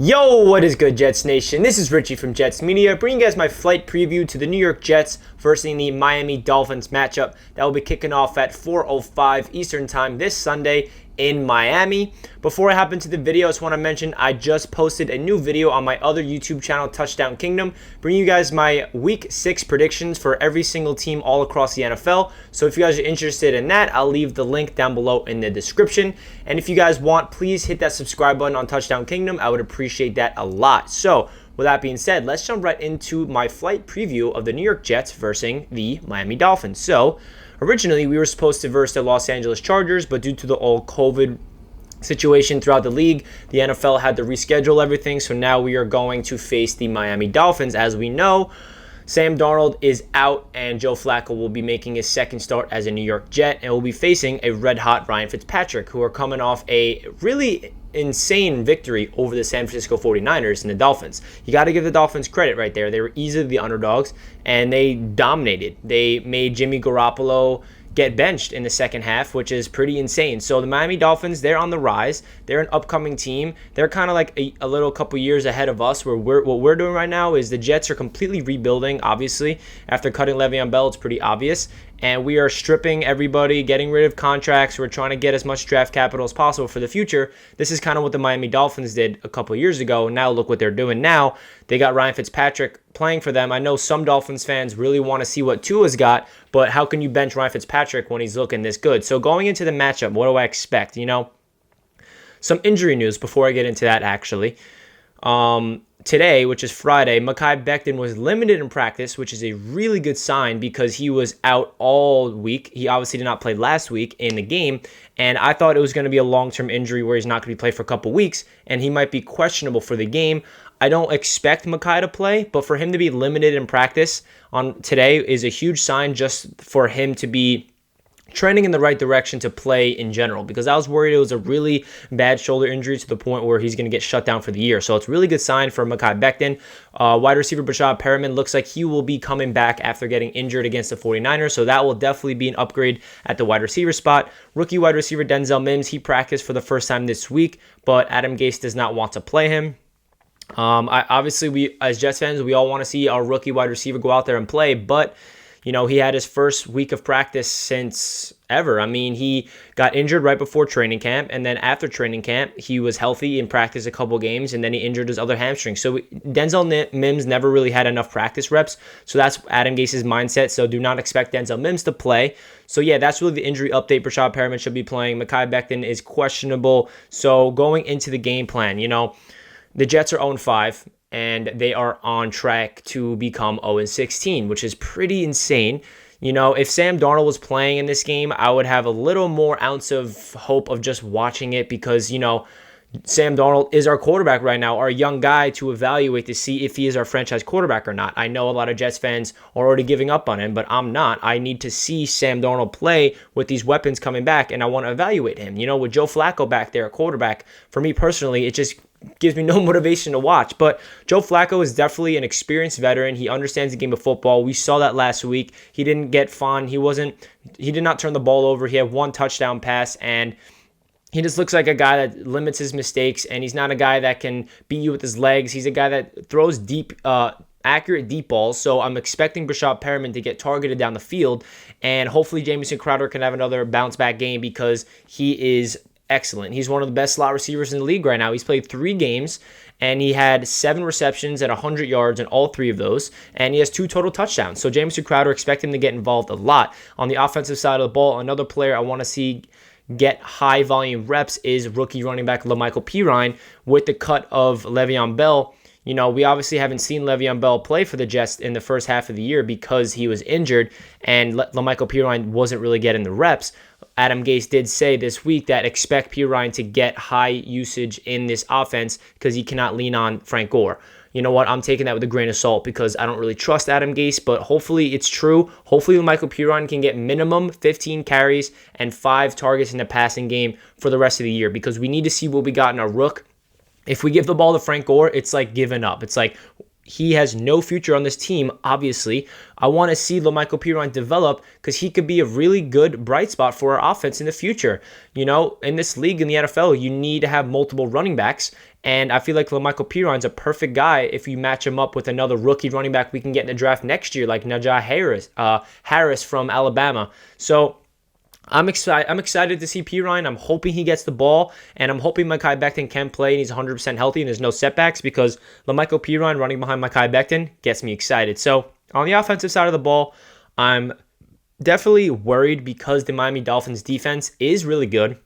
Yo, what is good, Jets Nation? This is Richie from Jets Media, bringing you guys my flight preview to the New York Jets versus the Miami Dolphins matchup that will be kicking off at 4:05 Eastern Time this Sunday in Miami. Before I hop into the video, I just want to mention I just posted a new video on my other YouTube channel, Touchdown Kingdom, bringing you guys my Week 6 predictions for every single team all across the NFL. So if you guys are interested in that, I'll leave the link down below in the description. And if you guys want, please hit that subscribe button on Touchdown Kingdom. I would appreciate that a lot. So with that being said, let's jump right into my flight preview of the New York Jets versus the Miami Dolphins. So originally, we were supposed to verse the Los Angeles Chargers, but due to the whole COVID situation throughout the league, the NFL had to reschedule everything. So now we are going to face the Miami Dolphins. As we know, Sam Darnold is out, and Joe Flacco will be making his second start as a New York Jet, and will be facing a red-hot Ryan Fitzpatrick, who are coming off a really insane victory over the San Francisco 49ers and the Dolphins. You got to give the Dolphins credit right there. They were easily the underdogs, and they dominated. They made Jimmy Garoppolo get benched in the second half, which is pretty insane. So the Miami Dolphins, they're on the rise. They're an upcoming team. They're kind of like a little couple years ahead of us, where what we're doing right now is the Jets are completely rebuilding, obviously. After cutting Le'Veon Bell, it's pretty obvious. And we are stripping everybody, getting rid of contracts. We're trying to get as much draft capital as possible for the future. This is kind of what the Miami Dolphins did a couple years ago. Now look what they're doing now. They got Ryan Fitzpatrick playing for them. I know some Dolphins fans really want to see what Tua's got, but how can you bench Ryan Fitzpatrick when he's looking this good? So going into the matchup, what do I expect? Some injury news before I get into that, actually. Today, which is Friday, Mekhi Becton was limited in practice, which is a really good sign because he was out all week. He obviously did not play last week in the game, and I thought it was going to be a long-term injury where he's not going to be played for a couple weeks, and he might be questionable for the game. I don't expect Mekhi to play, but for him to be limited in practice on today is a huge sign just for him to be trending in the right direction to play in general, because I was worried it was a really bad shoulder injury to the point where he's going to get shut down for the year. So it's a really good sign for Mekhi Becton. Wide receiver Brashad Perriman looks like he will be coming back after getting injured against the 49ers, so that will definitely be an upgrade at the wide receiver spot. Rookie wide receiver Denzel Mims, he practiced for the first time this week, but Adam Gase does not want to play him. Obviously, we as Jets fans, we all want to see our rookie wide receiver go out there and play, but he had his first week of practice since ever. I mean, he got injured right before training camp, and then after training camp, he was healthy in practice a couple games, and then he injured his other hamstring. So Denzel Mims never really had enough practice reps, so that's Adam Gase's mindset. So do not expect Denzel Mims to play. So yeah, that's really the injury update. Brashad Perriman should be playing. Mekhi Becton is questionable. So going into the game plan, the Jets are 0-5. And they are on track to become 0-16, which is pretty insane. If Sam Darnold was playing in this game, I would have a little more ounce of hope of just watching it because, Sam Darnold is our quarterback right now, our young guy to evaluate to see if he is our franchise quarterback or not. I know a lot of Jets fans are already giving up on him, but I'm not. I need to see Sam Darnold play with these weapons coming back, and I want to evaluate him. With Joe Flacco back there, quarterback, for me personally, it just gives me no motivation to watch. But Joe Flacco is definitely an experienced veteran. He understands the game of football. We saw that last week. He didn't get fun. He did not turn the ball over. He had one touchdown pass, and he just looks like a guy that limits his mistakes, and he's not a guy that can beat you with his legs. He's a guy that throws deep, accurate deep balls. So I'm expecting Brashad Perriman to get targeted down the field, and hopefully Jamison Crowder can have another bounce back game because he is excellent. He's one of the best slot receivers in the league right now. He's played 3 games, and he had 7 receptions at 100 yards in all 3 of those, and he has 2 total touchdowns. So Jamison Crowder, expect him to get involved a lot. On the offensive side of the ball, another player I want to see get high volume reps is rookie running back La'Mical Pirine. With the cut of Le'Veon Bell, we obviously haven't seen Le'Veon Bell play for the Jets in the first half of the year because he was injured, and La'Mical Pirine wasn't really getting the reps. Adam Gase did say this week that expect Pirine to get high usage in this offense because he cannot lean on Frank Gore. You know what? I'm taking that with a grain of salt because I don't really trust Adam Gase, but hopefully it's true. Hopefully Michael Pirine can get minimum 15 carries and 5 targets in the passing game for the rest of the year because we need to see what we got in our rook. If we give the ball to Frank Gore, it's like giving up. It's like he has no future on this team, obviously. I want to see La'Mical Pirine develop because he could be a really good bright spot for our offense in the future. In this league, in the NFL, you need to have multiple running backs, and I feel like La'Mical Pirine's a perfect guy if you match him up with another rookie running back we can get in the draft next year, like Najee Harris from Alabama. So I'm excited to see Pirine. I'm hoping he gets the ball, and I'm hoping Mekhi Becton can play and he's 100% healthy and there's no setbacks, because La'Mical Pirine running behind Mekhi Becton gets me excited. So on the offensive side of the ball, I'm definitely worried because the Miami Dolphins defense is really good.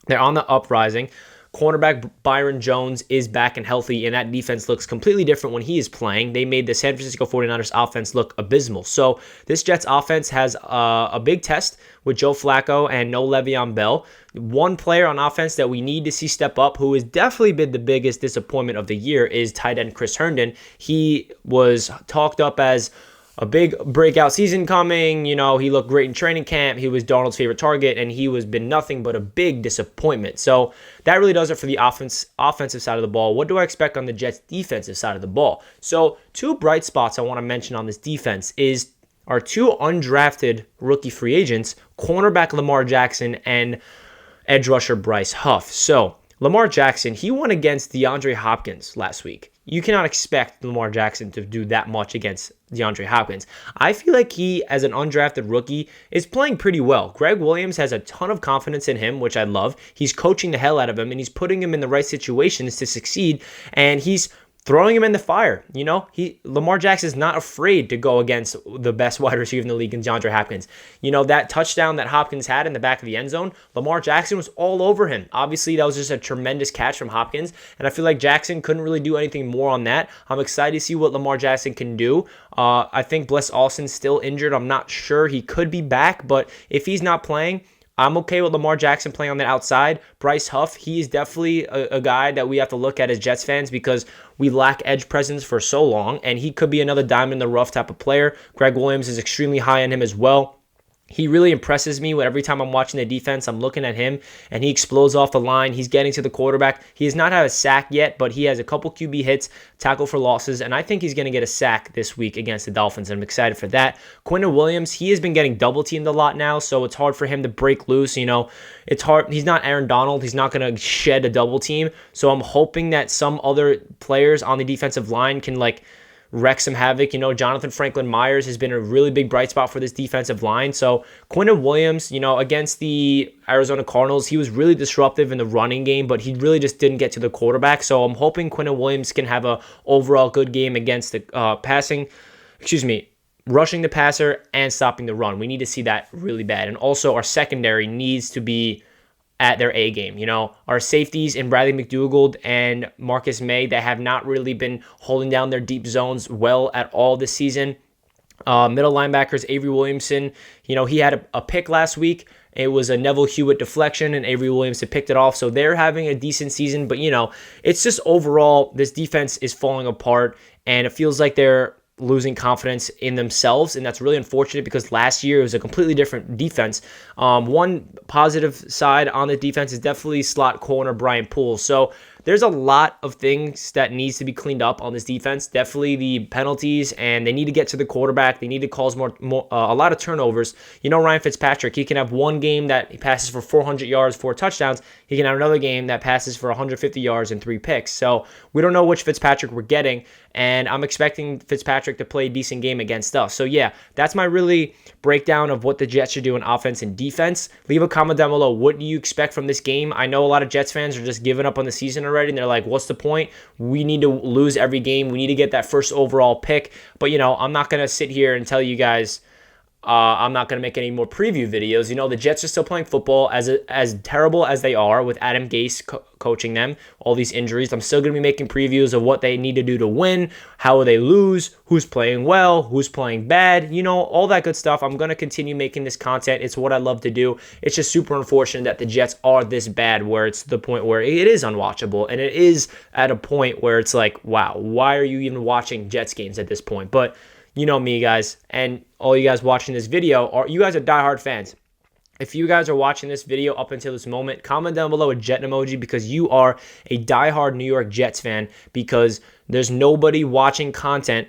They're on the uprising. Cornerback Byron Jones is back and healthy, and that defense looks completely different when he is playing. They made the San Francisco 49ers offense look abysmal. So this Jets offense has a big test with Joe Flacco and no Le'Veon Bell. One player on offense that we need to see step up, who has definitely been the biggest disappointment of the year, is tight end Chris Herndon. He was talked up as a big breakout season coming. He looked great in training camp. He was Darnold's favorite target, and he has been nothing but a big disappointment. So that really does it for the offensive side of the ball. What do I expect on the Jets' defensive side of the ball? So two bright spots I want to mention on this defense is our two undrafted rookie free agents, cornerback Lamar Jackson and edge rusher Bryce Huff. So Lamar Jackson, he won against DeAndre Hopkins last week. You cannot expect Lamar Jackson to do that much against DeAndre Hopkins. I feel like he, as an undrafted rookie, is playing pretty well. Greg Williams has a ton of confidence in him, which I love. He's coaching the hell out of him, and he's putting him in the right situations to succeed, and he's throwing him in the fire. Lamar Jackson is not afraid to go against the best wide receiver in the league in DeAndre Hopkins. That touchdown that Hopkins had in the back of the end zone, Lamar Jackson was all over him. Obviously, that was just a tremendous catch from Hopkins, and I feel like Jackson couldn't really do anything more on that. I'm excited to see what Lamar Jackson can do. I think Bless Austin's still injured. I'm not sure. He could be back, but if he's not playing, I'm okay with Lamar Jackson playing on the outside. Bryce Huff, he is definitely a guy that we have to look at as Jets fans because we lack edge presence for so long, and he could be another diamond in the rough type of player. Greg Williams is extremely high on him as well. He really impresses me every time I'm watching the defense. I'm looking at him, and he explodes off the line. He's getting to the quarterback. He has not had a sack yet, but he has a couple QB hits, tackle for losses, and I think he's going to get a sack this week against the Dolphins, and I'm excited for that. Quinton Williams, he has been getting double-teamed a lot now, so it's hard for him to break loose. It's hard. He's not Aaron Donald. He's not going to shed a double team, so I'm hoping that some other players on the defensive line can, wreck some havoc. Jonathan Franklin Myers has been a really big bright spot for this defensive line. So Quinton Williams, against the Arizona Cardinals, he was really disruptive in the running game, but he really just didn't get to the quarterback. So I'm hoping Quinton Williams can have a overall good game against the rushing the passer and stopping the run. We need to see that really bad. And also our secondary needs to be at their A game. Our safeties in Bradley McDougald and Marcus May, that have not really been holding down their deep zones well at all this season. Middle linebackers, Avery Williamson, he had a pick last week. It was a Neville Hewitt deflection, and Avery Williamson picked it off. So they're having a decent season, but it's just overall, this defense is falling apart, and it feels like they're losing confidence in themselves, and that's really unfortunate because last year it was a completely different defense. One positive side on the defense is definitely slot corner Brian Poole. So there's a lot of things that needs to be cleaned up on this defense. Definitely the penalties, and they need to get to the quarterback. They need to cause a lot of turnovers. Ryan Fitzpatrick, he can have one game that he passes for 400 yards, 4 touchdowns. He can have another game that passes for 150 yards and 3 picks. So we don't know which Fitzpatrick we're getting, and I'm expecting Fitzpatrick to play a decent game against us. So yeah, that's my really breakdown of what the Jets should do in offense and defense. Leave a comment down below. What do you expect from this game? I know a lot of Jets fans are just giving up on the season already, and they're like, what's the point? We need to lose every game. We need to get that first overall pick. But, I'm not going to sit here and tell you guys I'm not going to make any more preview videos. The Jets are still playing football as terrible as they are with Adam Gase coaching them, all these injuries. I'm still going to be making previews of what they need to do to win, how will they lose, who's playing well, who's playing bad, all that good stuff. I'm going to continue making this content. It's what I love to do. It's just super unfortunate that the Jets are this bad where it's to the point where it is unwatchable, and it is at a point where it's like, wow, why are you even watching Jets games at this point? But you know me, guys, and all you guys watching this video, you guys are diehard fans. If you guys are watching this video up until this moment, comment down below a Jet emoji because you are a diehard New York Jets fan, because there's nobody watching content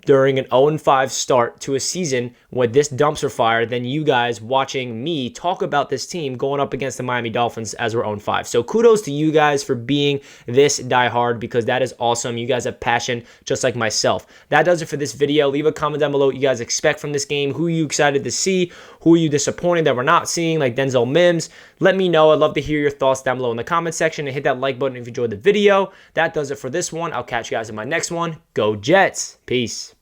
during an 0-5 start to a season with this dumpster fire than you guys watching me talk about this team going up against the Miami Dolphins as we're 0-5. So kudos to you guys for being this diehard, because that is awesome. You guys have passion just like myself. That does it for this video. Leave a comment down below what you guys expect from this game. Who are you excited to see? Who are you disappointed that we're not seeing, like Denzel Mims? Let me know. I'd love to hear your thoughts down below in the comment section, and hit that like button if you enjoyed the video. That does it for this one. I'll catch you guys in my next one. Go Jets. Peace.